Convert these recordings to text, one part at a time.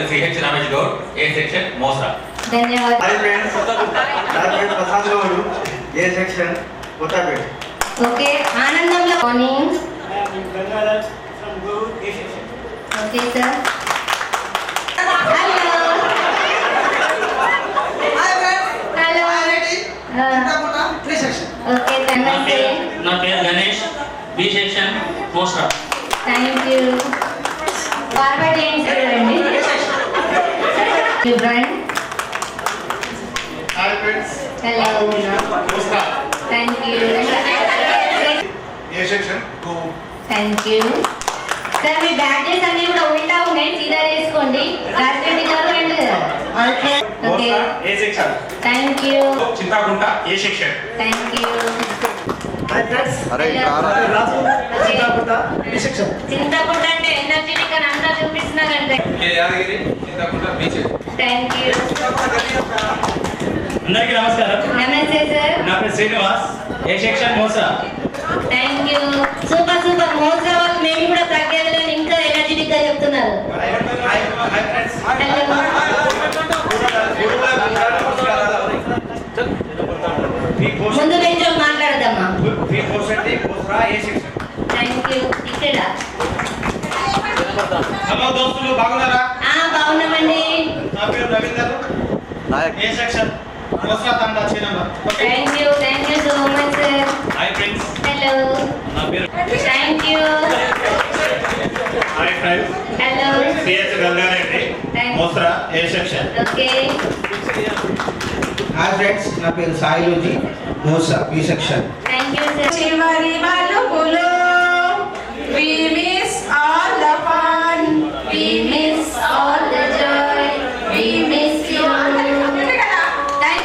పేరు CH Ramesh Goud, A section Mosara. ధన్యవాదాలు. Hi friends, నా పేరు Prasad Goud, A section Kothapeta. Okay, ఆనందంలో morning. Okay sir. Hello hello. Okay, నమస్తే. నా పేరు Ganesh, B section Mosara. Thank you. Forward చేయండి sir. Friend. Hi friends, hello. Mosara, thank you. A section thank you sir. మీ badges అన్ని కూడా ఉల్టా ఉన్నాయి, సీదా చేసుకోండి. Rajareddy garu and okay, A section. Thank you. Chinthakunta, A section. Thank you. Hi friends, Raju, Chinthakunta, A section. Chinthakunta అంటే energetic అని అందరూ చూపిస్తున్నారంటే. Yadagiri, Chinthakunta, B section. Thank you. అందరికీ నమస్కారం. నమస్తే సార్. నా పేరు Srinivas, A section Mosara. Thank you. Super super. మోసే వాళ్ళు మేము కూడా తగ్గేది ఇంకా ఎనర్జెటిక్ గా చెప్తున్నారు. Hi friends, hello. ముందు బెంచ్ మాట్లాడదామా. A section. Thank you. ఇక్కడ హలో దోస్తులు, బాగున్నారా? బాగున్నామండి. నా పేరు రవీందర్, ఏ section Mosara Thanda Chinnamma. Thank you so much sir. Hi friends, hello. నా పేరు thank you. Hi friends, hello. CH Gangareddy, Mosara, A section. Okay. Hi friends, నా పేరు Sailoji, Mosa, B section. Thank you sir. చివరి మలుపులో we miss all the fun, We miss all the joy. We miss you. Thank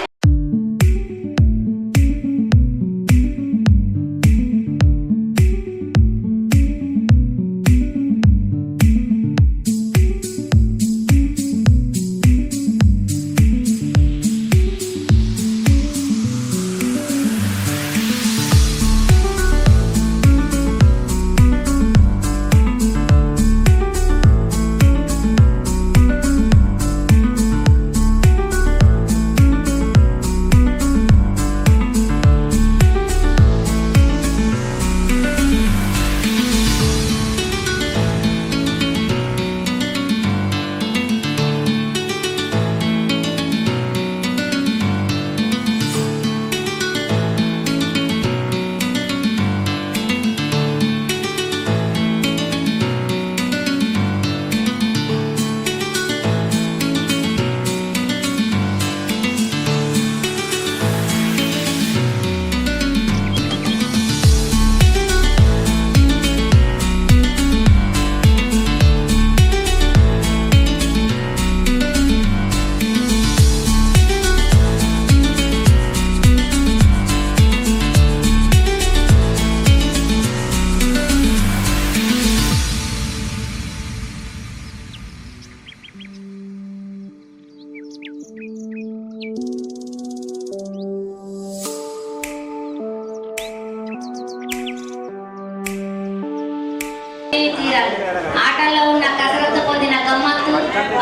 ఆటల్లో ఉన్న కసరత్తు పొందిన గమ్మత్తు,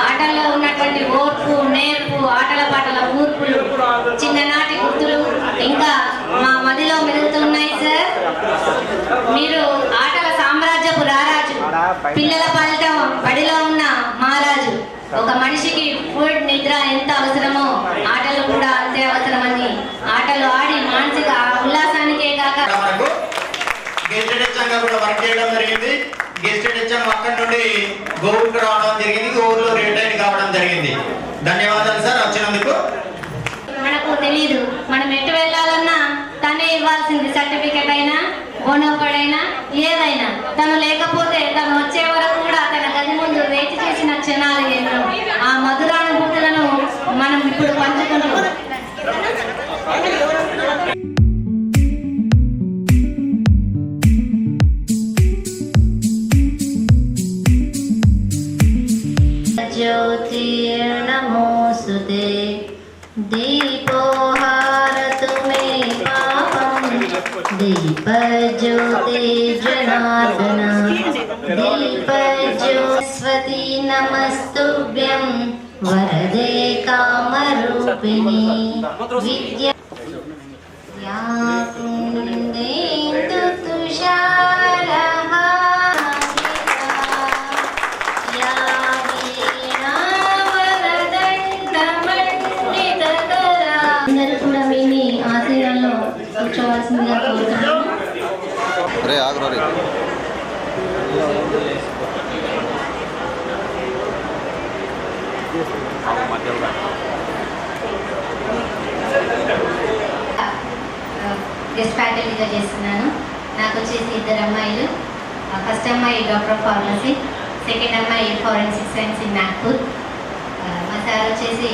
ఆటల్లో ఉన్నటువంటి ఓర్పు నేర్పు, ఆటల పాటల ఊర్పులు, చిన్ననాటి గుర్తులు ఇంకా మా మదిలో మెదులుతున్నాయి సార్. మీరు ఆటల సామ్రాజ్యపు రారాజు, పిల్లల పాలిట బడిలో ఉన్న మహారాజు. ఒక మనిషికి ఫుడ్ నిద్ర ఎంత అవసరమో ఆటలు కూడా అంతే అవసరమని, ఆటలు ఆడి మానసిక ఉల్లాసానికే కాక గెస్టెడ్ హెచ్ఎంగా కూడా వర్క్ చేయడం జరిగింది. గెస్టెడ్ హెచ్ఎం అక్కడి నుండి గోవుకు రావడం జరిగింది, గోవులో రిటైన్ కావడం జరిగింది. ధన్యవాదాలు సార్ వచ్చినందుకు. మనకు తెలియదు, మనం ఎటు వెళ్ళాలన్నా తనే ఇవ్వాల్సింది. సర్టిఫికెట్ అయినా బోనోఫైడ్ అయినా ఏదైనా తను లేకపోతే తను వచ్చే వరకు కూడా తన గది ముందు వేచి చేసిన క్షణాలు ఎన్నో. ఆ మధురానుభూతులను మనం ఇప్పుడు పంచుకుంటున్నాం. ज्योतिर्नमोऽस्तुते दीपोहारतु मे पापं दीपज्योते जनार्दन दीपज्योतिस्वती నమస్తుభ్యం వరదే కామరూపిణి విద్యా కుందేందు తుషారహారితా అందరూ కూడా మీ ఆశయాల్లో కూర్చోవలసిందిగా కోరుతున్నాను. రే ఆగ్రో రే గెస్ట్ ఫ్యాకల్టీగా చేస్తున్నాను. నాకు వచ్చేసి 2 అమ్మాయిలు. ఫస్ట్ అమ్మాయి డాక్టర్ ఆఫ్ ఫార్మసీ, సెకండ్ అమ్మాయి ఫారెన్సిక్ సైన్స్ ఇన్ నాగ్పూర్. మా సార్ వచ్చేసి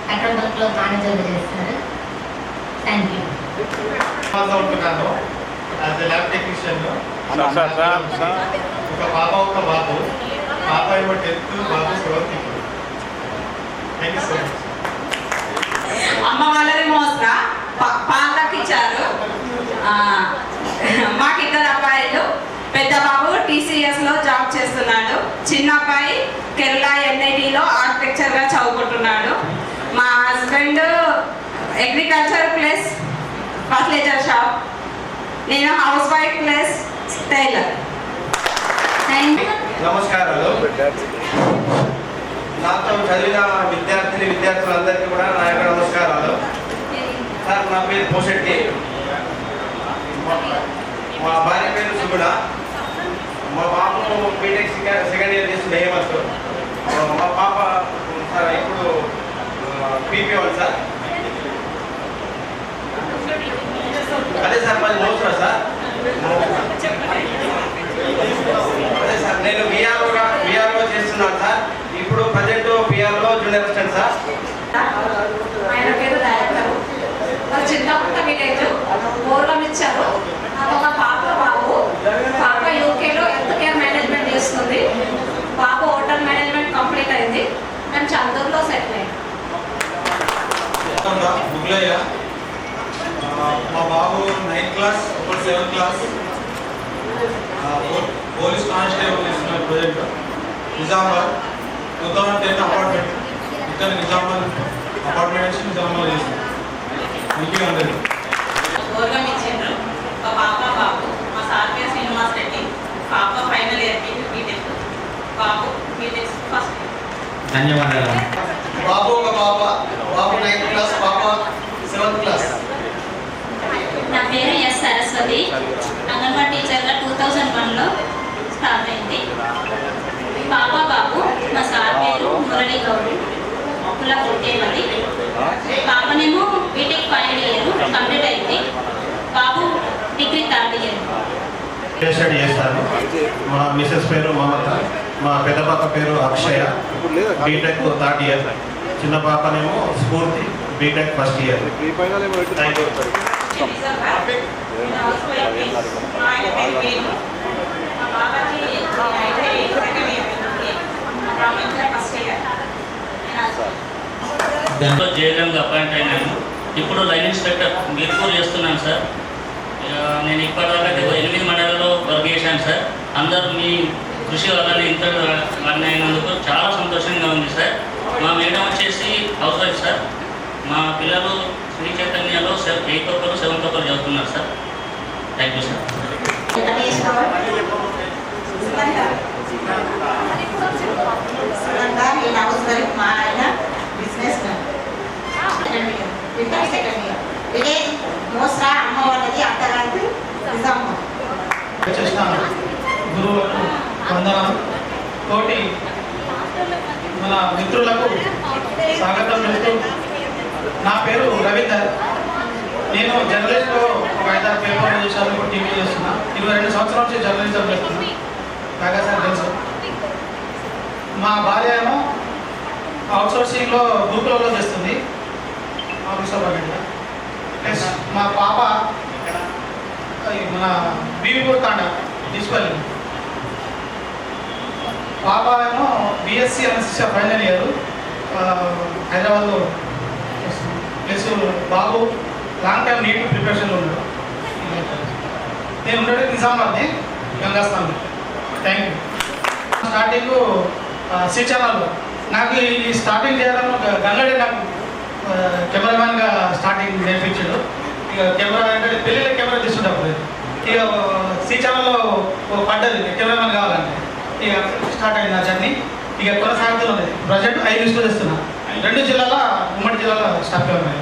పెట్రోల్ బంక్లో మేనేజర్గా చేస్తున్నారు. Thank you. ఉంటున్నాను యాజ్ ఎ ల్యాబ్ టెక్నీషియన్. ఒక పాప ఒక బాబు. పాప ఏమో 10th, Babu 7th. Thank you so much. అమ్మ వాళ్ళది మోస్తా పాలకి ఇచ్చారు. మాకు 2 అబ్బాయిలు. పెద్ద బాబు TCSలో జాబ్ చేస్తున్నాడు. చిన్న అబ్బాయి కేరళ NITలో ఆర్కిటెక్చర్గా చదువుకుంటున్నాడు. మా husband agriculture plus fertilizer shop. నేను హౌస్ వైఫ్ ప్లస్ టైలర్. నమస్కారాలు. నాతో చదివిన విద్యార్థులందరికీ కూడా నా యొక్క నమస్కారాలు. సార్, నా పేరు పోషెట్టి. మా భార్య పేరు సుగుణ. మా బాబు బీటెక్ సెకండ్ ఇయర్ చేస్తున్న హేమంత్. మా పాప సార్ ఇప్పుడు PP1 సార్. అదే సార్, మాది మోసరా సార్. అదే సార్, నేను విఆర్ఓ చేస్తున్నాను సార్. ఇప్పుడు ప్రజెంట్ పిఆర్లో జూనియర్ అసిస్టెంట్ సార్. ఆయన పేరు డైరెక్టర్. చిన్నప్పుడు విలేజ్ పూర్వం ఇచ్చారు. నాకు ఒక పాప బాబు. పాప యూకేలో హెల్త్ కేర్ మేనేజ్మెంట్ చేస్తుంది. బాబు హోటల్ మేనేజ్మెంట్ కంప్లీట్ అయింది. మేము చందూరులో సెటిల్ అయ్యాం. ముగ్గులయ్య. మా బాబు 9th క్లాస్, ఒకటి 7th క్లాస్. పోలీస్ కానిస్టేబుల్ చేస్తున్నారు ప్రజెంట్ నిజామాబాద్. 2010 అపార్ట్మెంట్ ఇక్కడ నిజామాబాద్ అపార్ట్మెంట్ వచ్చి నిజామాబాద్ చేస్తున్నారు. ఇంటికి అందరు పూర్వం ఇచ్చిండ్రు. ఒక పాప బాబు. మా సార్ పేరు శ్రీనివాస్ రెడ్డి. పాప ఫైనల్ ఇయర్ బీటెక్. బాబు బీటెక్ ఫస్ట్ ఇయర్. ధన్యవాదాలు. బాబు ఒక పాప. బాబు 9th క్లాస్, పాప 7th క్లాస్. నా పేరు ఎస్ సరస్వతి. అంగన్వాడీ టీచర్గా 2001లో స్టార్ట్ అయింది. పాప బాబు. మా సార్ పేరు మురళీ గౌడ్. కుల పుట్టేమది. పాపనేమో బీటెక్ ఫైనల్ ఇయర్ కంప్లీట్ అయింది. బాబు డిగ్రీ 3rd ఇయర్. స్టడీ చేస్తాను. మా మిసెస్ పేరు మమత. మా పెద్ద పాప పేరు అక్షయ, బీటెక్ 3rd ఇయర్. చిన్న పాపనేమో Spoorthi, BTech 1st year. Thank you. జేఎల్ఎంగా అపాయింట్ అయినాను. ఇప్పుడు లైన్ ఇన్స్పెక్టర్ మీర్పూర్ చేస్తున్నాను సార్. నేను ఇప్పటిదాకా 8 మండలాల్లో వర్క్ చేశాను సార్. అందరూ మీ కృషి వల్ల ఇంత రన్ అయినందుకు చాలా సంతోషంగా ఉంది సార్. మా మేడం వచ్చేసి హౌస్ వైఫ్ సార్. మా పిల్లలు శ్రీ చైతన్యలో 8th ఒకరు 7th ఒకరు చదువుతున్నారు సార్. Thank you sir. నేను హౌస్ వైఫ్. మా ఆయన business man. Second year. Village Mosra. అమ్మ వాళ్ళది అత్తగారికి నిజామాబాద్. చేస్తాను. గురువులకు వందనాలు. తోటి మన మిత్రులకు స్వాగతం చెప్తూ, నా పేరు రవీందర్. నేను జర్నలిస్ట్లో ఒక 5-6 పేపర్లు చేశాను. ఇప్పుడు టీవీ చేస్తున్నా. 22 సంవత్సరాల నుంచి జర్నలిజం చేస్తున్నా. కాగా సార్ తెలుసు. మా భార్య ఏమో అవుట్సోర్సింగ్లో గ్రూపులలో చేస్తుంది ఆఫీసర్ వాళ్ళ. ప్లస్ మా పాప మన బీవీపూర్ తాండ తీసుకెళ్ళి. పాప ఏమో BSc అనస్థిషియా ఫైనల్ ఇయర్ హైదరాబాద్లో. ప్లస్ బాబు లాంగ్ టైం నీట్ ప్రిపరేషన్లో ఉన్నాడు. నేను ఉండేది నిజామాబాద్ని, గంగాస్థాన్. Thank you. స్టార్టింగ్ శ్రీచరణలో నాకు ఈ స్టార్టింగ్ చేయడం గంగడే నాకు కెమెరామ్యాన్గా స్టార్టింగ్ నేర్పించాడు. ఇక కెమెరా అంటే పెళ్ళిళ్ళ కెమెరా తీసుకుంటప్పుడు ఇక శ్రీచరణలో పడ్డది కెమెరామ్యాన్ కావాలంటే ఇక స్టార్ట్ అయింది నా జర్నీ. ఇక కొనసాగుతున్నది. ప్రజెంట్ 5 స్కూల్ ఇస్తున్నా. 2 జిల్లాల ఉమ్మడి జిల్లాలో స్టాఫ్ కెమెరా.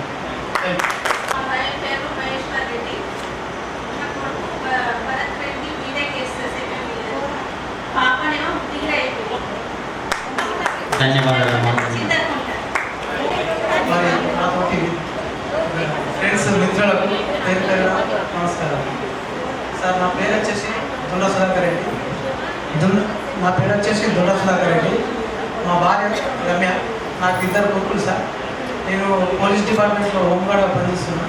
ధన్యవాదాలు. మరి నాతోటి ఫ్రెండ్స్ మిత్రులకు పేరు పేరు నమస్కారం సార్. నా పేరు వచ్చేసి దొండ సుధాకర్ రెడ్డి. మా భార్య రమ్య. నాకు 2 కొడుకులు సార్. నేను పోలీస్ డిపార్ట్మెంట్లో హోంగార్డ్గా పనిచేస్తున్నా.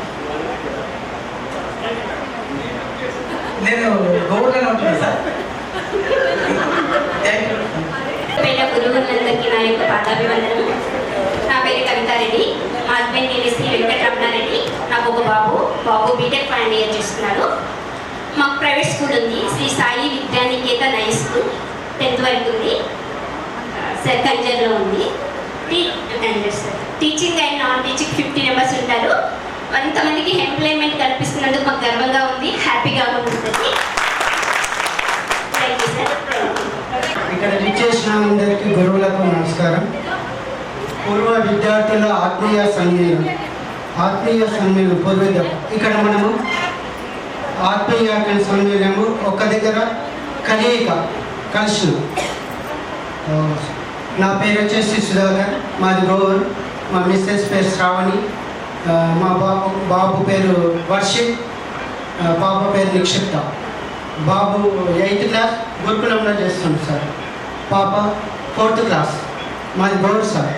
నేను గోవులోనే ఉంటున్నాను సార్. Thank you. గురువులందరికీ నా యొక్క పాదాభివందనం. నా పేరు కవితారెడ్డి. మా హస్బెండ్ నేను శ్రీ వెంకటరమణారెడ్డి. నాకు ఒక బాబు బీటెక్ ఫైనల్ ఇయర్ చేస్తున్నాడు. మాకు ప్రైవేట్ స్కూల్ ఉంది, Shri Sai Vidyaniketan high school. 10th వరకు ఉంది సార్. కంజర్లో ఉంది. Teaching and non teaching 50 members ఉంటారు. అంతమందికి ఎంప్లాయ్మెంట్ కల్పిస్తున్నందుకు మాకు గర్వంగా ఉంది, హ్యాపీగా ఉంటుంది. Thank you sir. ఇక్కడ విచ్చేసిన అందరికీ గురువులకు నమస్కారం. పూర్వ విద్యార్థుల ఆత్మీయ సమ్మేళనం పూర్వేద్దాం. ఇక్కడ మనము ఆత్మీయ సమ్మేళనము ఒక దగ్గర కలిసి. నా పేరు వచ్చేసి సుధాకర్, మాది గోవర్. మా మిస్సెస్ పేరు శ్రావణి, మా బాబు పేరు వర్షిత్, పాప పేరు నిక్షిప్త. బాబు 8th క్లాస్ గురుకులంలో చేస్తుంది సార్. పాప 4th క్లాస్. మాది గోవర్ సార్.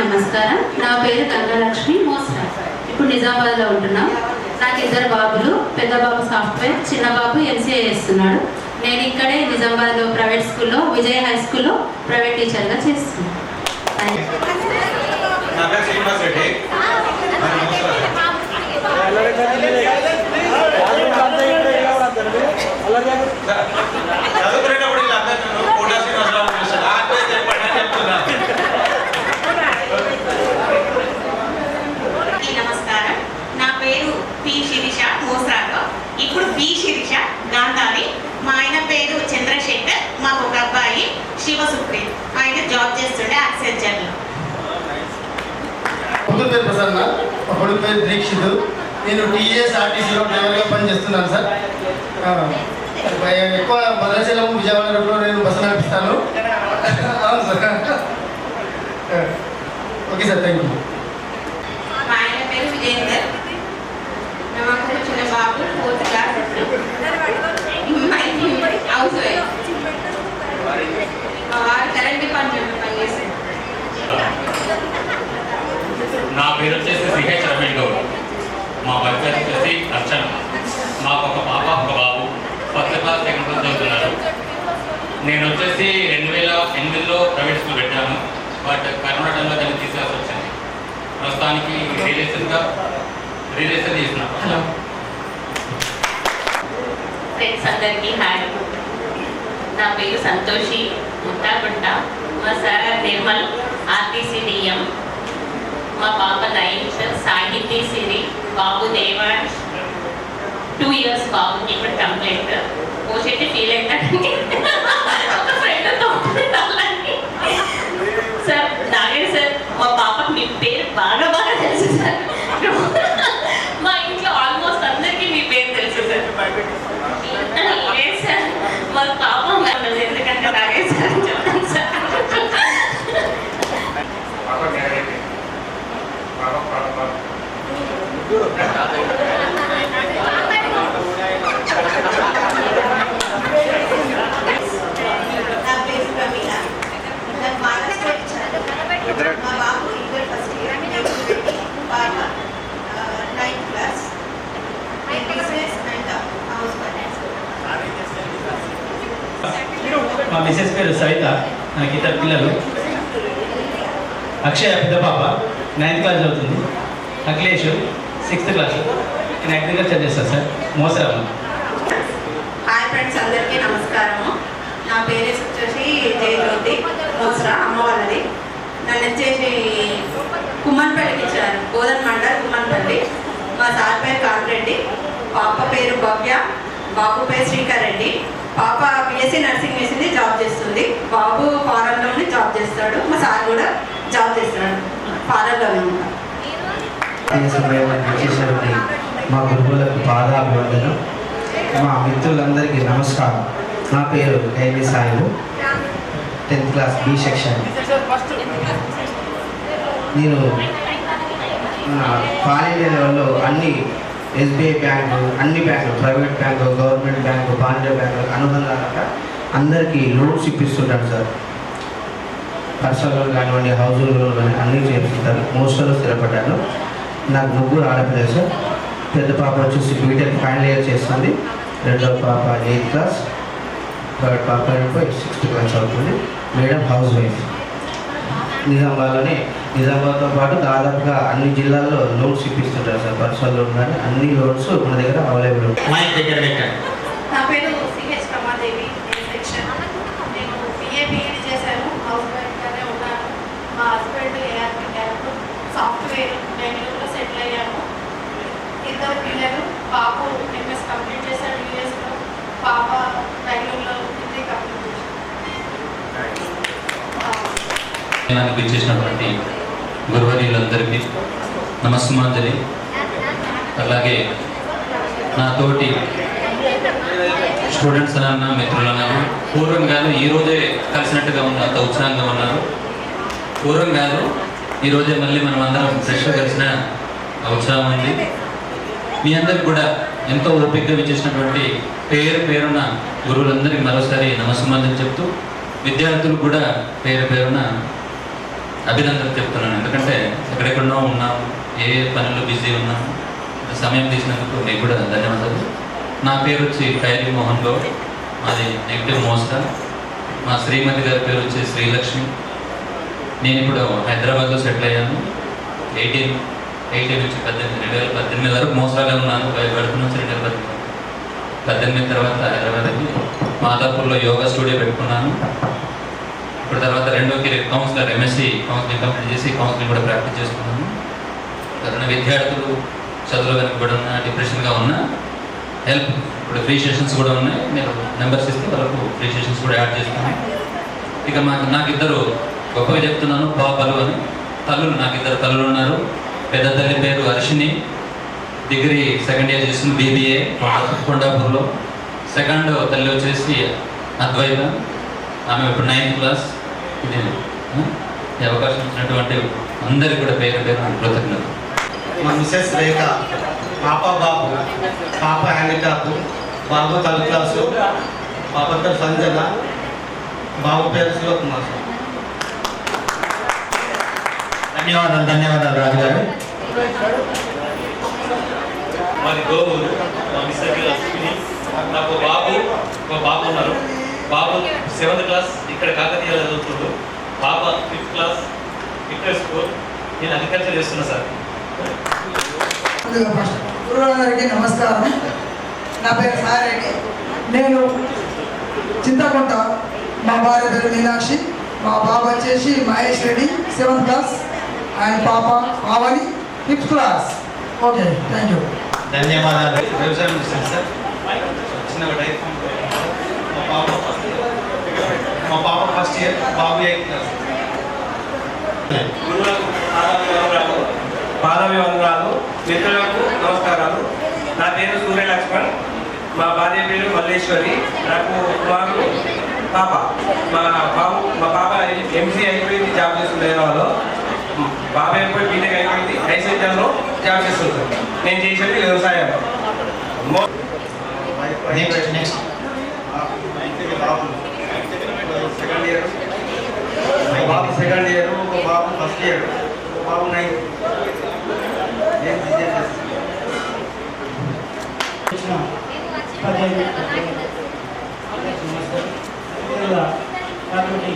నమస్కారం. నా పేరు గంగాలక్ష్మి మోస్రా. ఇప్పుడు నిజామాబాద్లో ఉంటున్నాం. నాకు 2 బాబులు. పెద్ద బాబు సాఫ్ట్వేర్, చిన్న బాబు MCA చేస్తున్నాడు. నేను ఇక్కడే నిజామాబాద్లో ప్రైవేట్ స్కూల్లో విజయ హై స్కూల్లో ప్రైవేట్ టీచర్గా చేస్తున్నాను. నా పేరు శ్రీనివాస్ రెడ్డి. చదువుకునేటప్పుడు వీళ్ళందరూ కోటా శ్రీనివాసరావు పిలుస్తారు. ఆ పేరు చెప్పండి అని చెప్తున్నాను. నమస్కారం. నా పేరు పి శిరీష మోస్రాలో. ఇప్పుడు పి శిరీష గాంధారి. మా ఆయన పేరు చంద్రశేఖర్. మాకు ఒక అబ్బాయి శివసుప్రీత్. ఆయన జాబ్ చేస్తుండే యాక్సెంచర్లో. కొడుకు పేరు ప్రసన్న, మా కొడుకు పేరు దీక్షిత్. నేను TSRTCలో డ్రైవర్గా పనిచేస్తున్నాను సార్. ఎక్కువ భద్రాచలం విజయవాడలో నేను బస్సు నడిపిస్తాను. అవును sir. Okay sir, thank you. మా ఆయన పేరు విజయేందర్. మాకు చిన్న బాబు 4th క్లాస్. House wife. మా వారు కరెంట్ డిపార్ట్మెంట్లో పనిచేస్తారు. నా పేరు వచ్చేసి సిహెచ్ రమేష్ గౌడ్. మా భర్త వచ్చేసి అర్చన. మాకు ఒక పాప ఒక బాబు 1st క్లాస్ 2nd క్లాస్ చదువుతున్నారు. నేను వచ్చేసి 2008లో ప్రైవేట్ స్కూల్ పెట్టాను. బట్ కరోనా టైంలో దాన్ని తీసుకోవాల్సి వచ్చింది. ప్రస్తుతానికి రిలేషన్ చేస్తున్నాను. ఫ్రెండ్స్ అందరికీ హాయ్. నా పేరు సంతోషి ముట్టాగుంట. మా సార్ నిర్మల్ RTC DM. మా పాప 9th సాహితీ సిరి. బాబు దేవాష్ 2 years. బాబుకి ఇప్పుడు కంప్లైంట్ పోసేటి ఫీల్ అవుతానండి. ఒక ఫ్రెండ్తో సార్ నాగేష్ సార్. మా పాపకి మీ పేరు బాగా తెలుసు సార్. మా ఇంట్లో ఆల్మోస్ట్ అందరికీ మీ పేరు తెలుసు సార్. లేదు సార్, మా పాప ఎందుకంటే నాగేష్ సార్ చెప్తాను సార్. నా పేరు ప్రమీల. నాకు బాగా ఇచ్చారు. మా బాబు ఇంటర్ ఫస్ట్ ఇయర్. పాప 9th class. Business and house wife. మా మిస్సెస్ పేరు సవిత. నాకు 2 పిల్లలు. అక్షయ పెద్ద పాప 9th క్లాస్ చదువుతుంది. Akhilesh 6th class. నేను అగ్రికల్చర్ చేస్తాను సార్. మోసరాము. హాయ్ ఫ్రెండ్స్ అందరికీ నమస్కారము. నా మోసరా అమ్మ వాళ్ళది. నన్ను వచ్చేసి కుమ్మన్పల్లికి ఇచ్చారు, గోదన్ మండల్ కుమ్మన్పల్లి. మా సార్ పేరు కాంతిరెడ్డి, పాప పేరు భవ్య, బాబు పేరు శ్రీకర్ రెడ్డి. పాప బిఎస్సీ నర్సింగ్ చేసింది, జాబ్ చేస్తుంది. బాబు ఫారెన్లోనే జాబ్ చేస్తాడు. మా సార్ కూడా జాబ్ చేస్తున్నాడు, ఫారెన్లోనే ఉంటాడు. మా గురువులకు పాదాభివందనం. మా మిత్రులందరికీ నమస్కారం. నా పేరు Kaili Sailu, 10th class B section. నేను కాలేజీ లెవెల్లో అన్ని ఎస్బీఐ బ్యాంకు, అన్ని బ్యాంకులు, ప్రైవేట్ బ్యాంకు, గవర్నమెంట్ బ్యాంకు, బాండ్య బ్యాంకు అనుబంధాలుగా అందరికీ లోన్స్ ఇప్పిస్తుంటాను సార్. పర్సనల్ లోన్ కానివ్వండి, హౌసింగ్ లోన్ కానీ అన్నీ చేస్తుంటారు. మోస్ట్లో స్థిరపడ్డాను. నాకు ముగ్గురు ఆడపిల్లలు సార్. పెద్ద పాప వచ్చేసి బీటెక్ ఫైనల్ ఇయర్ చేస్తుంది, రెండవ పాప 8th క్లాస్, థర్డ్ పాప 6th క్లాస్ చదువుతుంది. Madam house wife. నిజామాబాద్తో పాటు దాదాపుగా అన్ని జిల్లాల్లో లోన్స్ ఇప్పిస్తుంటారు సార్. పర్సనల్ లోన్ కానీ అన్ని లోన్స్ మన దగ్గర అవైలబుల్ ఉంటాయి. నా పేరు సిహెచ్ రమాదేవి, సెక్షన్. నేను బిఏబిఈడి చేశాను, హౌస్ వైఫ్గానే ఉన్నాను. మా హస్బెండ్ ఏఆర్పి క్యాప్ సాఫ్ట్వేర్ బెంగళూరులో సెటిల్ అయ్యాము. 2 పిల్లలు, బాబు ఎంఎస్ కంప్లీట్ చేశాడు యూఎస్లో, పాప బెంగళూరులో డిగ్రీ కంప్లీట్ చేశాడు. ఇచ్చేసినటువంటి గురువర్యులందరికీ నమస్సుమాంజలి. అలాగే నా తోటి స్టూడెంట్స్ అన్న మిత్రులన్నా పూర్వం కాదు ఈరోజే కలిసినట్టుగా ఉంది, అంత ఉత్సాహంగా ఉన్నారు. పూర్వం కాదు ఈరోజే మళ్ళీ మనం అందరం ఫ్రెష్గా కలిసిన ఉత్సాహం ఉంది. మీ అందరికి కూడా ఎంతో ఓపికగా విచ్చేసినటువంటి పేరున గురువులందరికీ మరోసారి నమస్సుమాంజలి చెప్తూ, విద్యార్థులు కూడా పేరున అభినందనలు చెప్తున్నాను. ఎందుకంటే ఎక్కడెక్కడో ఉన్నాము, ఏ పనుల్లో బిజీ ఉన్నాము, సమయం తీసినందుకు మీకు కూడా ధన్యవాదాలు. నా పేరు వచ్చి ఖైరీ మోహన్ గౌడ్, మాది నెగిటివ్ మోస్తా. మా శ్రీమతి గారి పేరు వచ్చి శ్రీలక్ష్మి. నేను ఇప్పుడు హైదరాబాద్లో సెటిల్ అయ్యాను. 18 నుంచి 2018 వరకు మోసాగా ఉన్నాను. గడుపు నుంచి 2018 తర్వాత హైదరాబాద్కి మాదాపూర్లో యోగా స్టూడియో పెట్టుకున్నాను. ఇప్పుడు తర్వాత 2వ career counsellor, MSc counselling complete చేసి కౌన్సిలింగ్ కూడా ప్రాక్టీస్ చేసుకున్నాను. ఎవరైనా విద్యార్థులు చదువులో వెనకబడి ఉన్న, డిప్రెషన్గా ఉన్న హెల్ప్, ఇప్పుడు ఫ్రీ సెషన్స్ కూడా ఉన్నాయి. మీరు నెంబర్స్ ఇస్తే వాళ్ళకు ఫ్రీ సెషన్స్ కూడా యాడ్ చేస్తాను. ఇక నాకు 2 గొప్పగా చెప్తున్నాను, పాపలు అని తల్లులు. నాకు 2 తల్లులు ఉన్నారు. పెద్ద తల్లి పేరు హర్షిని, డిగ్రీ 2nd ఇయర్ చేస్తుంది, బీబీఏ కొండాపూర్లో. 2nd తల్లి వచ్చేసి అద్వైత, ఆమె ఇప్పుడు 9th క్లాస్. ఇది ఈ అవకాశం ఇచ్చినటువంటి అందరికీ కూడా పేరు కృతజ్ఞతలు. మా మిసెస్ రేఖ, పాప బాబు, పాప హ్యాండిక్యాప్, బాబు 3rd క్లాసు, పాప పేరు సంజన, బాబు పేరు శివకుమార్. ధన్యవాదాలు రాజుగారు. మాది గోవూరు, మా మిస్టర్ లక్ష్మిని. నాకు బాబు ఉన్నారు. బాబు 7th క్లాస్ ఇక్కడ కాకతీయాలో చదువుతుండు. పాప 5th క్లాస్ ఇక్కడ స్కూల్. నేను అగ్రికల్చర్ చేస్తున్నా సార్. గురువులందరికీ నమస్కారం. నా పేరు సాయిరెడ్డి. నేను చింతకుంట. మా భార్య పేరు మీనాక్షి. మా బాబు వచ్చేసి Mahesh Reddy, 7th class. And పాప Avani 5th class. Okay, thank you. ధన్యవాదాలు. వ్యవసాయం చేస్తాను సార్. చిన్నగా టైప్. మా పాప 1st ఇయర్, బాబు 8th క్లాస్. పాదాభివందనాలు. మిత్రులకు నమస్కారాలు. నా పేరు సూర్య లక్ష్మణ్. మా భార్య పేరు మల్లేశ్వరి. నాకు కుమారుడు, పాప. మా పాప ఎంసీ అయిపోయింది, జాబ్ చేస్తుంది హైదరాబాద్లో. బాబాయ్ అయిపోయి బీటెక్ అయిపోయింది, ఐసీఐలో జాబ్ చేస్తుంది. నేను చేసేది వ్యవసాయం. నెక్స్ట్ సెకండ్ ఇయర్, ఒక బాబు 2nd ఇయర్, ఒక బాబు 1st ఇయర్, ఒక బాబు 9th. కాబట్టి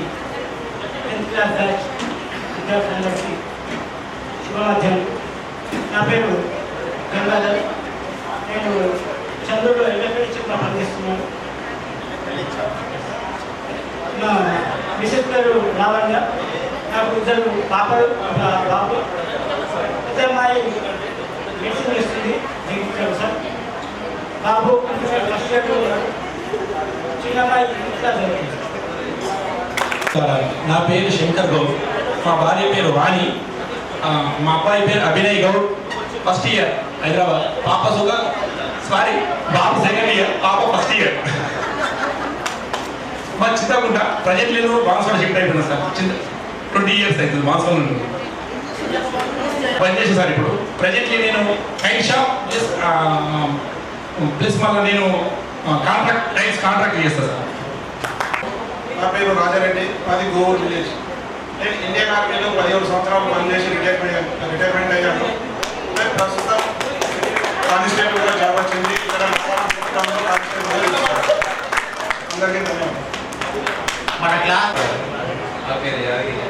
10th క్లాస్ బ్యాచ్ విద్యార్థులందరికీ శుభమధ్యాహ్నం. నా పేరు గంగాధర్. నేను చంద్రుడు ఎల్లక్కడి చెప్పిన పనిచేస్తున్నాను. మా మిసెస్ పేరు లావణ్య, నాకు ఇద్దరు పాపలు బాబు. పెద్ద అమ్మాయి మెడిసిన్ చేస్తుంది జీవించారు సార్. బాబు ఫస్ట్ ఇయర్, చిన్న అమ్మాయి చదువుతుంది. నా పేరు శంకర్ గౌడ్, మా భార్య పేరు వాణి, మా అబ్బాయి పేరు అభినయ్ గౌడ్, ఫస్ట్ ఇయర్ హైదరాబాద్. పాప బాబు సెకండ్ ఇయర్, పాప ఫస్ట్ ఇయర్. మా చింతకుంట ప్రజెంట్ నేను బాన్స్వాడ షిఫ్ట్ అయిపోయినా సార్. 20 years అవుతుంది బాన్స్వాడ నుండి పనిచేసాను సార్. ఇప్పుడు ప్రజెంట్లీ నేను టైల్ షాప్ ప్లస్ మళ్ళీ నేను టైల్స్ కాంట్రాక్ట్ చేస్తాను సార్. నా పేరు రాజారెడ్డి, మాది గోవూరు విలేజ్. నేను ఇండియన్ ఆర్మీలో 17 సంవత్సరాలు పనిచేసి రిటైర్మెంట్ అయ్యాను. నేను ప్రస్తుతం కానిస్టేబుల్గా జాబ్ వచ్చింది. ఇక్కడ అందరికీ ధన్యవాదాలు. మన క్లాస్ నా పేరు యాదగిరి,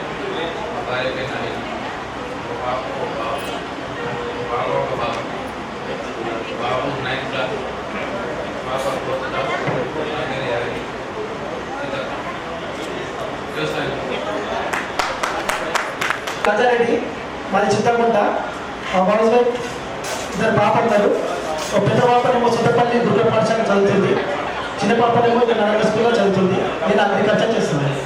మా భార్య పేరు నవీన, ఒక బాబు 9th క్లాస్, పాప 4th క్లాస్. నా పేరు యాదగిరి. రాజారెడ్డి, మాది చింతకుంట. మా హౌస్ వైఫ్, ఇద్దరు పాపలు. ఒక పెద్ద పాపనేమో సుద్దపల్లి దుర్గ పాఠశాల చదువుతుంది, చిన్న పాపనేమో ఇక్కడ నగర స్కూల్లో చదువుతుంది. నేను అగ్రికల్చర్ చేస్తున్నాను.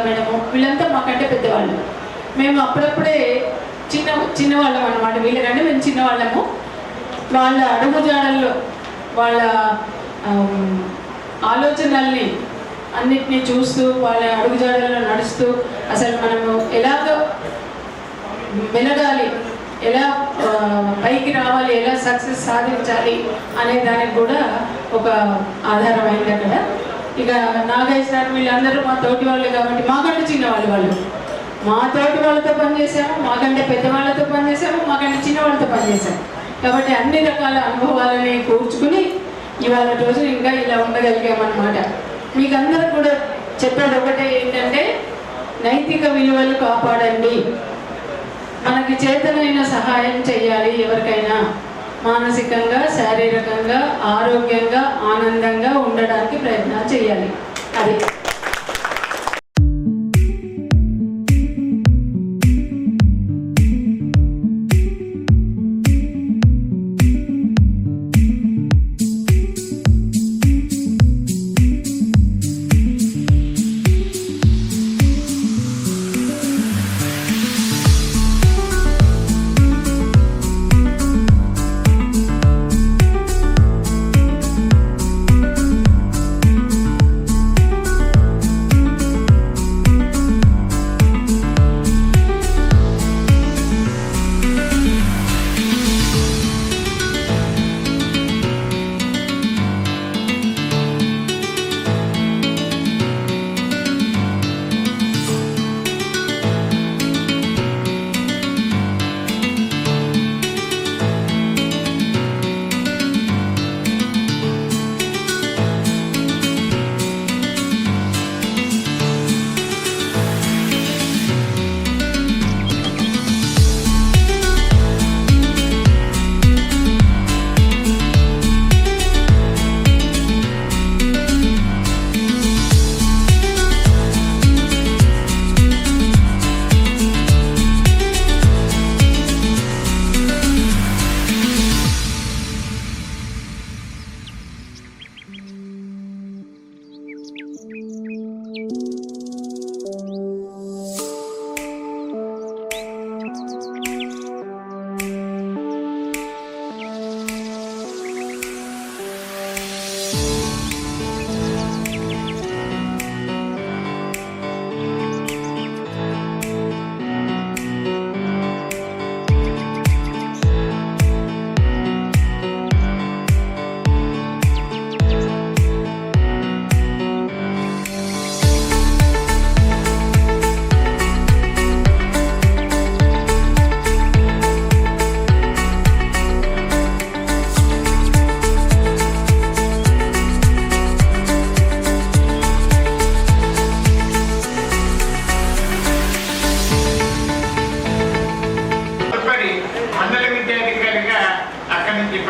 మేడము వీళ్ళంతా మాకంటే పెద్దవాళ్ళు. మేము అప్పుడప్పుడే చిన్నవాళ్ళం అన్నమాట, వీళ్ళకంటే మేము చిన్నవాళ్ళము. వాళ్ళ అడుగుజాడల్లో వాళ్ళ ఆలోచనల్ని అన్నిటినీ చూస్తూ వాళ్ళ అడుగుజాడల్లో నడుస్తూ అసలు మనము ఎలాగ మెలగాలి, ఎలా పైకి రావాలి, ఎలా సక్సెస్ సాధించాలి అనే దానికి కూడా ఒక ఆధారం అయింది అక్కడ. ఇక నాగయ్య సార్ వీళ్ళందరూ మా తోటి వాళ్ళు కాబట్టి మాకంటే చిన్నవాళ్ళు, వాళ్ళు మా తోటి వాళ్ళతో పనిచేసాము, మాకంటే పెద్దవాళ్ళతో పనిచేసాము, మాకంటే చిన్నవాళ్ళతో పనిచేసాము. కాబట్టి అన్ని రకాల అనుభవాలని కూర్చుకుని ఇవాళ రోజు ఇంకా ఇలా ఉండగలిగామన్నమాట. మీకు అందరూ కూడా చెప్పేది ఒకటే ఏంటంటే నైతిక విలువలు కాపాడండి. మనకి చేతనైన సహాయం చేయాలి, ఎవరికైనా మానసికంగా శారీరకంగా ఆరోగ్యంగా ఆనందంగా ఉండడానికి ప్రయత్నాలు చేయాలి. అది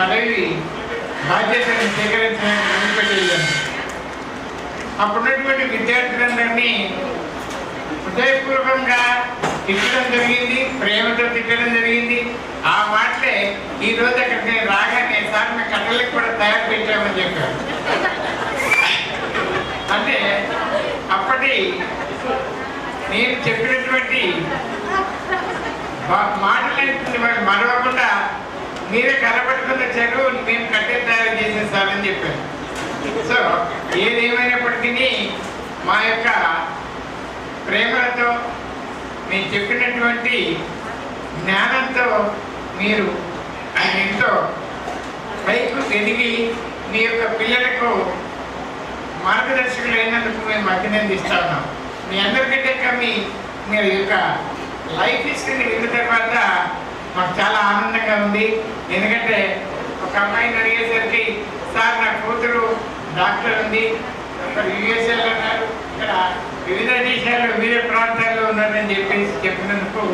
పదవి బాధ్యతను స్వీకరించడానికి ముందుపెట్టేయాను. అప్పుడున్నటువంటి విద్యార్థులందరినీ హృదయపూర్వకంగా తిట్టడం జరిగింది, ప్రేమతో తిట్టడం జరిగింది. ఆ మాటలే ఈరోజు అక్కడికి రాగానే సార్ మేము కట్టలకు కూడా తయారు పెట్టామని చెప్పారు. అంటే అప్పటి నేను చెప్పినటువంటి మాటలు వాళ్ళు మరవకుండా మీరే కనబడుతున్న చెరువు మేము కట్టే తయారు చేసేసారని చెప్పారు. సో ఏదేమైనప్పటికీ మా యొక్క ప్రేమలతో మీరు చెప్పినటువంటి జ్ఞానంతో మీరు ఎంతో పైకి ఎదిగి మీ యొక్క పిల్లలకు మార్గదర్శకులు అయినందుకు మేము అభినందిస్తా ఉన్నాం. మీ అందరికంటే మీ యొక్క లైఫ్ హిస్టరీని విన్న తర్వాత మాకు చాలా ఆనందంగా ఉంది. ఎందుకంటే ఒక అమ్మాయిని అడిగేసరికి సార్ నా కూతురు డాక్టర్ ఉంది, అక్కడ యుఎస్ఏలో ఉన్నారు, ఇక్కడ వివిధ దేశాల్లో వివిధ ప్రాంతాల్లో ఉన్నారని చెప్పినందుకు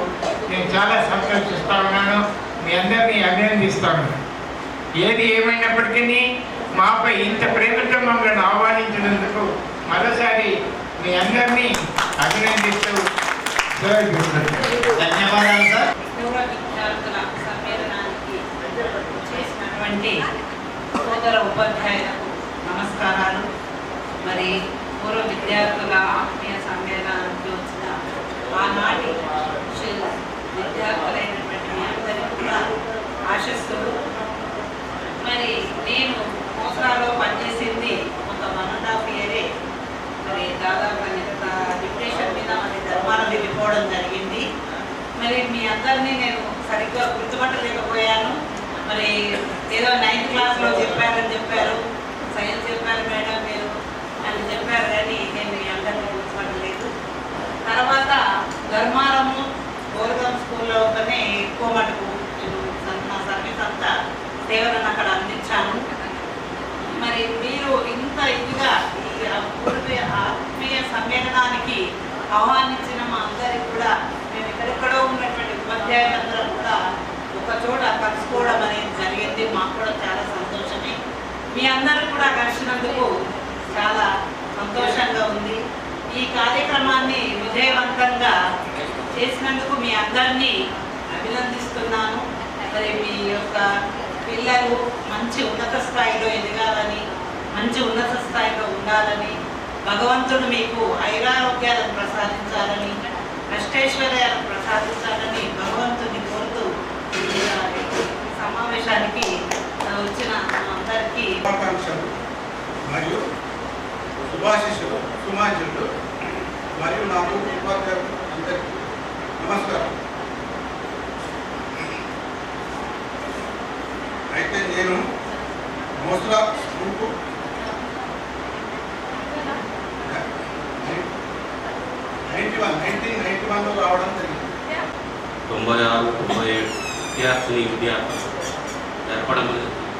నేను చాలా సంతోషిస్తూ ఉన్నాను. మీ అందరినీ అభినందిస్తూ ఉన్నాను. ఏది ఏమైనప్పటికీ మాపై ఇంత ప్రేమతో మమ్మల్ని ఆహ్వానించినందుకు మరోసారి మీ అందరినీ అభినందిస్తూ ధన్యవాదాలు సార్. పూర్వ విద్యార్థుల సమ్మేళనానికి చేసినటువంటి సోదర ఉపాధ్యాయులకు నమస్కారాలు. మరి పూర్వ విద్యార్థుల ఆత్మీయ సమ్మేళనంలో అందరినీ నేను సరిగ్గా గుర్తుపట్టలేకపోయాను. మరి ఏదో 9th క్లాస్లో చెప్పారని చెప్పారు, సైన్స్ చెప్పారు మేడం మీరు అని చెప్పారు, కానీ నేను మీ అందరినీ గుర్తుపట్టలేదు. తర్వాత ధర్మారము గోరగం స్కూల్లోనే ఎక్కువ మటుకు నేను నా సర్వీస్ అంతా సేవలను అక్కడ అందించాను. మరి మీరు ఇంత ఇదిగా ఈ ఆత్మీయ సమ్మేళనానికి ఆహ్వానించిన మా అందరికి కూడా మేము ఎక్కడెక్కడో ఉన్నటువంటి ఉపాధ్యాయులందరూ కూడా ఒక చోట కలుసుకోవడం అనేది జరిగింది. మాకు కూడా చాలా సంతోషమే. మీ అందరూ కూడా కలిసినందుకు చాలా సంతోషంగా ఉంది. ఈ కార్యక్రమాన్ని విజయవంతంగా చేసినందుకు మీ అందరినీ అభినందిస్తున్నాను. మరి మీ యొక్క పిల్లలు మంచి ఉన్నత స్థాయిలో ఎదగాలని, మంచి ఉన్నత స్థాయిలో ఉండాలని, భగవంతుడు మీకు ఐరారోగ్యాలను ప్రసాదించాలని, అష్టైశ్వర్యాలను ప్రసాదించాలని భగవంతుని కోరుతూ ఈ సమావేశానికి వచ్చిన అందరికీ శుభాకాంక్షలు మరియు శుభాశిషులు, సుమాంజులు మరియు నాకు ఉపాధ్యాయులు అందరికీ నమస్కారం. అయితే నేను మోస్లా స్కూల్కు 1991లో రావడం జరిగింది. 96, 97 విద్యార్థులు జరపడం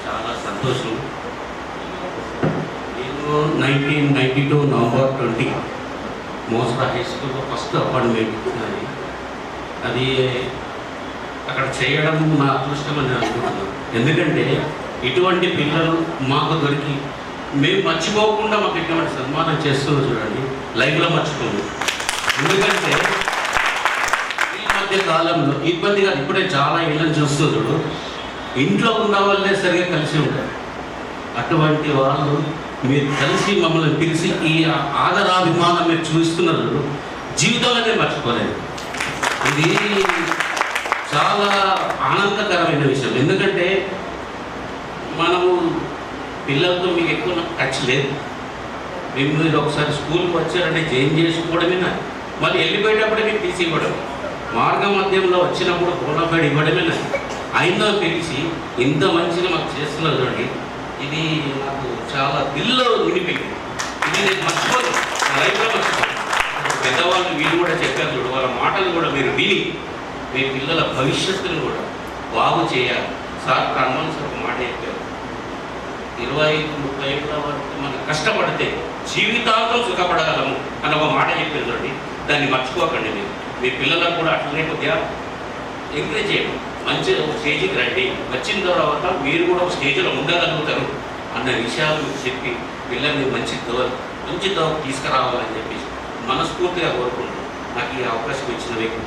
చాలా సంతోషం. నేను 1992 నవంబర్ 20 మోస్రా హై స్కూల్లో ఫస్ట్ అపాయింట్మెంట్ అది అక్కడ చేయడం నా అదృష్టం అని అనుకుంటున్నాను. ఎందుకంటే ఇటువంటి పిల్లలు మాకు దొరికి మేము మర్చిపోకుండా మాకు ఇటువంటి సన్మానం చేస్తున్నాం చూడండి, లైఫ్లో మర్చిపోము. ఎందుకంటే ఈ మధ్య కాలంలో ఇబ్బందిగా ఇప్పుడే చాలా ఇళ్ళని చూస్తున్నారు, ఇంట్లో ఉన్న వాళ్ళే సరిగా కలిసి ఉంటారు. అటువంటి వాళ్ళు మీరు కలిసి మమ్మల్ని పిలిచి ఈ ఆదరాభిమానం మీరు చూస్తున్నారు, జీవితంలోనే మర్చిపోలేదు. ఇది చాలా ఆనందకరమైన విషయం. ఎందుకంటే మనము పిల్లలతో మీకు ఎక్కువ టచ్ లేదు. మీరు ఒకసారి స్కూల్కి వచ్చారంటే జాయిన్ చేసుకోవడమేనా, మళ్ళీ వెళ్ళిపోయేటప్పుడే మీకు తీసి ఇవ్వడం, మార్గ మధ్యంలో వచ్చినప్పుడు బోనాఫైడ్ ఇవ్వడమేనా, అయినా పిలిచి ఇంత మంచిగా మాకు చేస్తున్నారు చూడండి. ఇది నాకు చాలా దిల్లో వినిపోయింది. ఇది నేను మర్చిపోదు, నా లైఫ్లో మర్చిపోదు. పెద్దవాళ్ళు వీళ్ళు కూడా చెప్పారు చూడు, వాళ్ళ మాటలు కూడా మీరు విని మీ పిల్లల భవిష్యత్తును కూడా బాగు చేయాలి. సార్ హనుమాన్ సార్ ఒక మాట చెప్పారు, 25-30 ఏళ్ళ వరకు మనం కష్టపడితే జీవితాంతం సుఖపడగలము అని ఒక మాట చెప్పారు చూడండి. దాన్ని మర్చిపోకండి. మీరు మీ పిల్లలకు కూడా అట్లనే కొద్దిగా ఎంకరేజ్ చేయండి. మంచి ఒక స్టేజ్కి రండి, వచ్చిన తర్వాత మీరు కూడా ఒక స్టేజ్లో ఉండగలుగుతారు అన్న విషయాలు చెప్పి పిల్లల్ని మంచితో తీసుకురావాలని చెప్పి మనస్ఫూర్తిగా కోరుకుంటున్నాను. నాకు ఈ అవకాశం ఇచ్చిన వ్యక్తి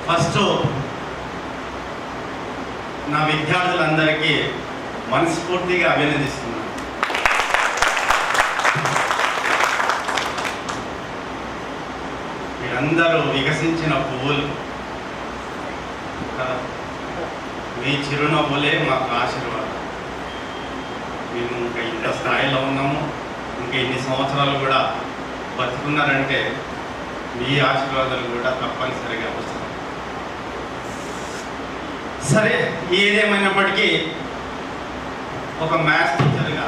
ఫస్ట్ నా విద్యార్థులందరికీ మనస్ఫూర్తిగా అభినందిస్తున్నాను. మీరందరూ వికసించిన పువ్వులు, మీ చిరునవ్వులే మాకు ఆశీర్వాదం. మేము ఇంకా ఇంత స్థాయిలో ఉన్నాము, ఇంకా ఇన్ని సంవత్సరాలు కూడా బతుకున్నారంటే మీ ఆశీర్వాదాలు కూడా తప్పనిసరిగా వస్తున్నాయి. సరే, ఏదేమైనప్పటికీ ఒక మ్యాథ్స్ టీచర్గా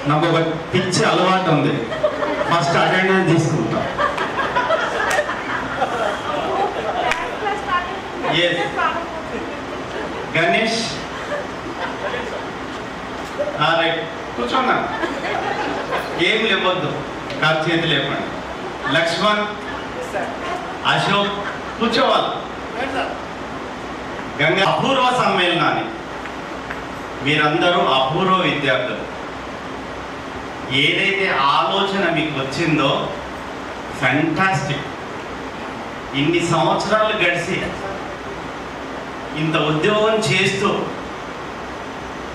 నాకు ఒక పిచ్చి అలవాటు ఉంది. ఫస్ట్ అటెండెన్స్ తీసుకుంటా. గణేష్ రైట్, కూర్చోన్నా, ఏం లేవద్దు, కాలు చేతి లేపండి. లక్ష్మణ్, అశోక్ కూర్చోవాలి. గంగా అపూర్వ సమ్మేళనాన్ని మీరందరూ అపూర్వ విద్యార్థులు. ఏదైతే ఆలోచన మీకు వచ్చిందో ఫ్యాంటాస్టిక్. ఇన్ని సంవత్సరాలు గడిచి ఇంత ఉద్యోగం చేస్తూ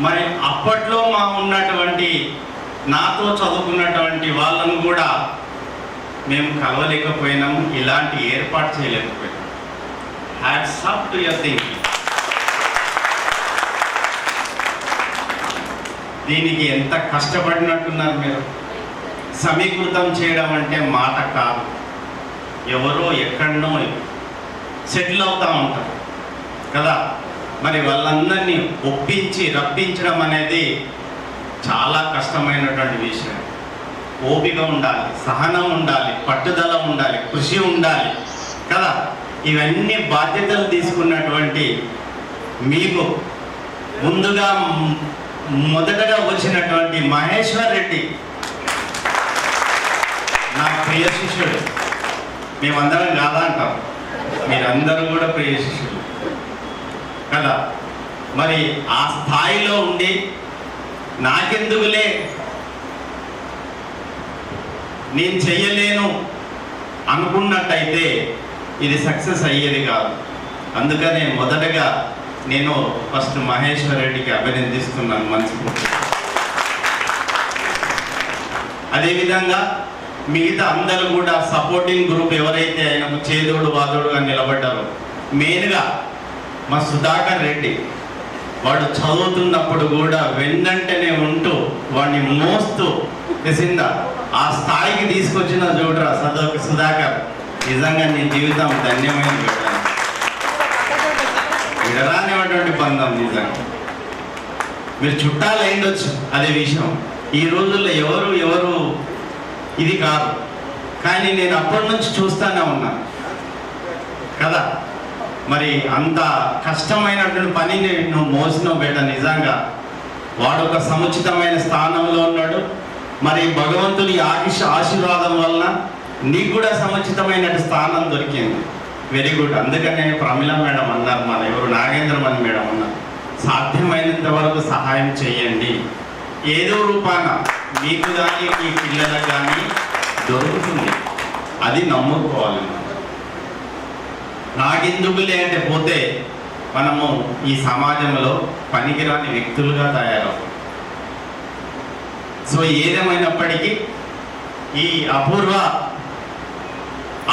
మరి అప్పట్లో మా ఉన్నటువంటి నాతో చదువుకున్నటువంటి వాళ్ళను కూడా మేము కలవలేకపోయినాము, ఇలాంటి ఏర్పాటు చేయలేకపోయినాము. Hats off to your thinking. దీనికి ఎంత కష్టపడినట్టున్నారు మీరు. సమీకృతం చేయడం అంటే మాట కాదు. ఎవరో ఎక్కడనో సెటిల్ అవుతూ ఉంటారు కదా. మరి వాళ్ళందరినీ ఒప్పించి రప్పించడం అనేది చాలా కష్టమైనటువంటి విషయం. ఓపిక ఉండాలి, సహనం ఉండాలి, పట్టుదల ఉండాలి, కృషి ఉండాలి కదా. ఇవన్నీ బాధ్యతలు తీసుకున్నటువంటి మీకు ముందుగా మొదటగా వచ్చినటువంటి మహేశ్వర్ రెడ్డి నా ప్రియ శిష్యుడు. మేమందరం కాదా అంటాం, మీరందరూ కూడా ప్రియ శిష్యులు కదా. మరి ఆ స్థాయిలో ఉండి నాకెందుకులే, నేను చెయ్యలేను అనుకున్నట్టయితే ఇది సక్సెస్ అయ్యేది కాదు. అందుకనే మొదటగా నేను ఫస్ట్ మహేశ్వర్ రెడ్డికి అభినందిస్తున్నాను మనస్ఫూర్తిగా. అదేవిధంగా మిగతా అందరూ కూడా సపోర్టింగ్ గ్రూప్ ఎవరైతే ఆయనకు చేదోడు వాదోడుగా నిలబడ్డారో, మెయిన్గా మా సుధాకర్ రెడ్డి, వాడు చదువుతున్నప్పుడు కూడా వెన్నంటనే ఉంటూ వాడిని మోస్తూ తెలిసిందా ఆ స్థాయికి తీసుకొచ్చిన చూడరా సుధాకర్. నిజంగా నీ జీవితం ధన్యమైన విడరానిటువంటి బంధం. నిజంగా మీరు చుట్టాలు అయిండొచ్చు, అదే విషయం. ఈ రోజుల్లో ఎవరు ఇది కాదు, కానీ నేను అప్పటి నుంచి చూస్తూనే ఉన్నా కదా. మరి అంత కష్టమైనటువంటి పనిని నువ్వు మోసినావు బేట. నిజంగా వాడు ఒక సముచితమైన స్థానంలో ఉన్నాడు. మరి భగవంతుని ఆశీర్వాదం వలన నీకు కూడా సముచితమైన స్థానం దొరికింది. Very good. అందుకనే ప్రమిళ మేడం అన్నారు, మన ఎవరు నాగేంద్రమణి మేడం అన్నారు, సాధ్యమైనంత వరకు సహాయం చేయండి. ఏదో రూపాన మీకు కానీ మీ పిల్లలకు కానీ దొరుకుతుంది, అది నమ్ముకోవాలి. నాకెందుకులే అంటే పోతే మనము ఈ సమాజంలో పనికిరాని వ్యక్తులుగా తయారవుతాం. సో ఏదేమైనప్పటికీ ఈ అపూర్వ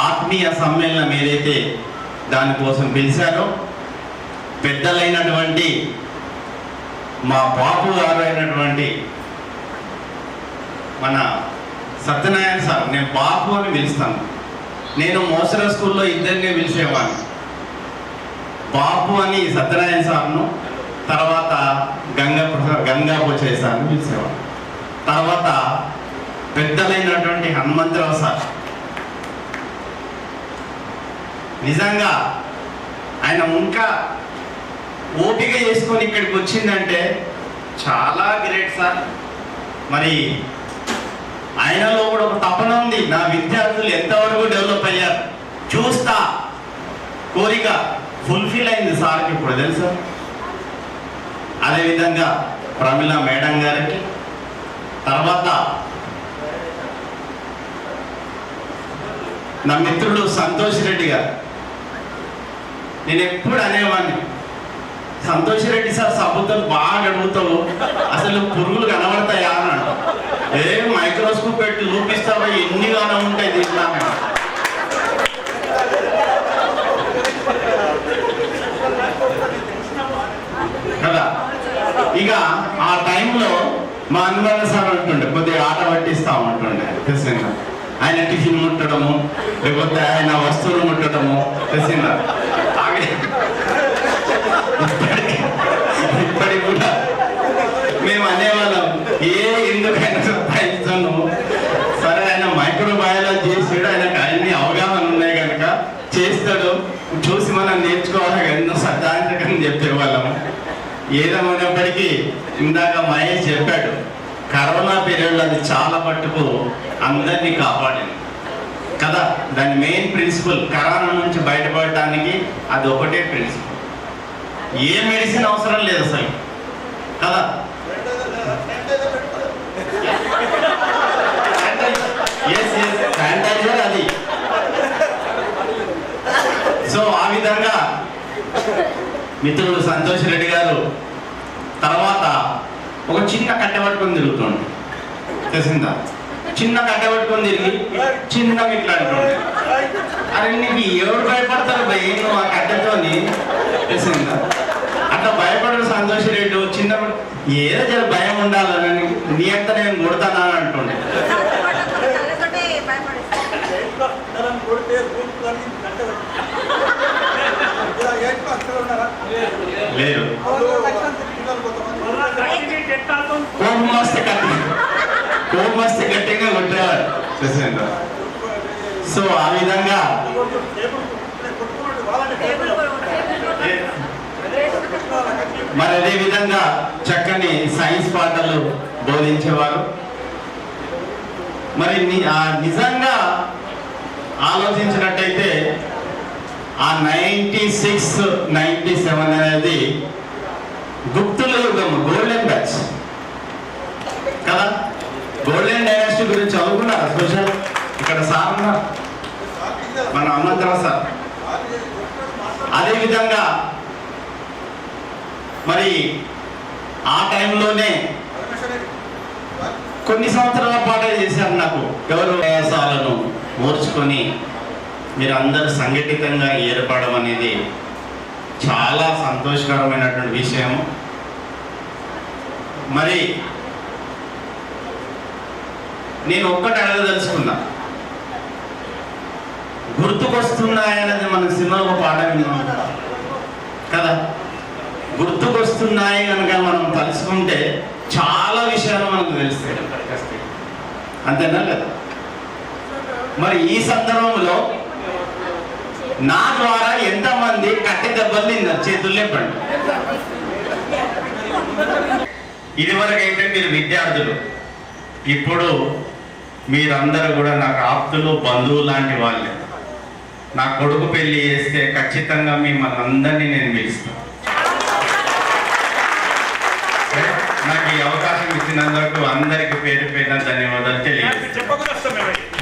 ఆత్మీయ సమ్మేళనం ఏదైతే దానికోసం పిలిచారో, పెద్దలైనటువంటి మా బాపు గారు అయినటువంటి మన సత్యనారాయణ సార్, నేను బాపు అని పిలుస్తాను. నేను మోసర స్కూల్లో ఇద్దరిని పిలిచేవాడిని, బాపు అని సత్యనారాయణ సార్ను, తర్వాత గంగాపోచయ్య సార్ని పిలిచేవాడిని. తర్వాత పెద్దలైనటువంటి హనుమంతరావు సార్. నిజంగా ఆయన ఇంకా ఓపిక చేసుకొని ఇక్కడికి వచ్చిందంటే చాలా గ్రేట్ సార్. మరి ఆయనలో కూడా ఒక తపన ఉంది, నా విద్యార్థులు ఎంతవరకు డెవలప్ అయ్యారు చూస్తా, కోరిక ఫుల్ఫిల్ అయింది సార్కి ఇప్పుడు తెలుసా. అదేవిధంగా ప్రమిళ మేడం గారికి, తర్వాత నా మిత్రుడు సంతోష్ రెడ్డి గారు. నేను ఎప్పుడు అనేవాడిని, సంతోష్ రెడ్డి సార్ సబ్బుతో బాగా అడుగుతావు, అసలు పురుగులు కనబడతాయా అని అంట. ఏ మైక్రోస్కోప్ పెట్టి చూపిస్తావా, ఎన్నిగానో ఉంటాయి దీంట్లో కదా. ఇక ఆ టైంలో మా అనుభవ సార్ అంటుండే, కొద్దిగా ఆట పట్టిస్తా ఉంటుండే తెలిసిందా. ఆయన టిఫిన్ ముట్టడము, లేకపోతే ఆయన వస్తువులు ముట్టడము తెలిసిందా. ఇప్పటికి కూడా మేము అనేవాళ్ళం, ఎందుకైనా ప్రయత్నం సరే, ఆయన మైక్రోబయాలజీ చేసాడు, ఆయనకు అన్ని అవగాహన ఉన్నాయి కనుక చేస్తాడు, చూసి మనం నేర్చుకోవాలి ఎన్నో సర్దాంతకం చెప్పేవాళ్ళము. ఏదేమైనప్పటికీ ఇందాక మహేష్ చెప్పాడు, కరోనా పీరియడ్లో అది చాలా మట్టుకు అందరినీ కాపాడింది కదా. దాని మెయిన్ ప్రిన్సిపల్, కరోనా నుంచి బయటపడటానికి అది ఒకటే ప్రిన్సిపల్. ఏ మెడిసిన్ అవసరం లేదు అసలు కదా. శానిటైజర్ అది. సో ఆ విధంగా మిత్రుడు సంతోష్ రెడ్డి గారు తర్వాత ఒక చిన్న కట్టె పట్టుకొని తిరుగుతుండే తెలిసిందా. చిన్న కట్టె పట్టుకొని తిరిగి చిన్నగా ఇట్లా అంటుండే. అరే నీకు ఎవరు భయపడతారు భయ నువ్వు ఆ కట్టెతోని తెలిసిందా. అట్లా భయపడరు సంతోష్ రెడ్డి. చిన్నప్పుడు ఏదో జర భయం ఉండాలని నీ అంతా నేను కొడతానా అంటుండే. లేరు కోపమస్తే గట్టిగా కొట్టేవారు ప్రెసిడెంట్. సో ఆ విధంగా మరి అదే విధంగా చక్కని సైన్స్ పాఠాలు బోధించేవారు. మరి నిజంగా ఆలోచించినట్టయితే ఆ 96, 97 అనేది గుప్తుల యుగం, గోల్డెన్ బ్యాచ్ కదా. గోల్డెన్ డైనాసిటీ గురించి చదువుకున్నారా సోషల్? ఇక్కడ సార్ ఉన్నారు, మన హనుమంతరావు సార్. అదేవిధంగా మరి ఆ టైంలోనే కొన్ని సంవత్సరాల పాటు చేశారు. నాకు ఎవరు ప్రయాసాలను ఓర్చుకొని మీరు అందరూ సంఘటితంగా ఏర్పడడం అనేది చాలా సంతోషకరమైనటువంటి విషయం. మరి నేను ఒక్కటి అడగదలుచుకున్నా, గుర్తుకొస్తున్నాయనేది మన సినిమాలో పాట విన్నాం కదా. గుర్తుకొస్తున్నాయి కనుక మనం తలుచుకుంటే చాలా విషయాలు మనకు తెలుస్తాయి, అంతేనా లేదా? మరి ఈ సందర్భంలో నా ద్వారా ఎంతమంది కట్టె దెబ్బలు తిన్నారు చేతులు లేపండి. ఇదివరకు అయితే మీరు విద్యార్థులు, ఇప్పుడు మీరందరూ కూడా నాకు ఆప్తులు, బంధువులు లాంటి వాళ్ళే. నా కొడుకు పెళ్లి చేస్తే ఖచ్చితంగా మిమ్మల్ని అందరినీ నేను పిలుస్తాను. నాకు ఈ అవకాశం ఇచ్చినందుకు అందరికి పేరు పేరున ధన్యవాదాలు తెలియజేస్తాను.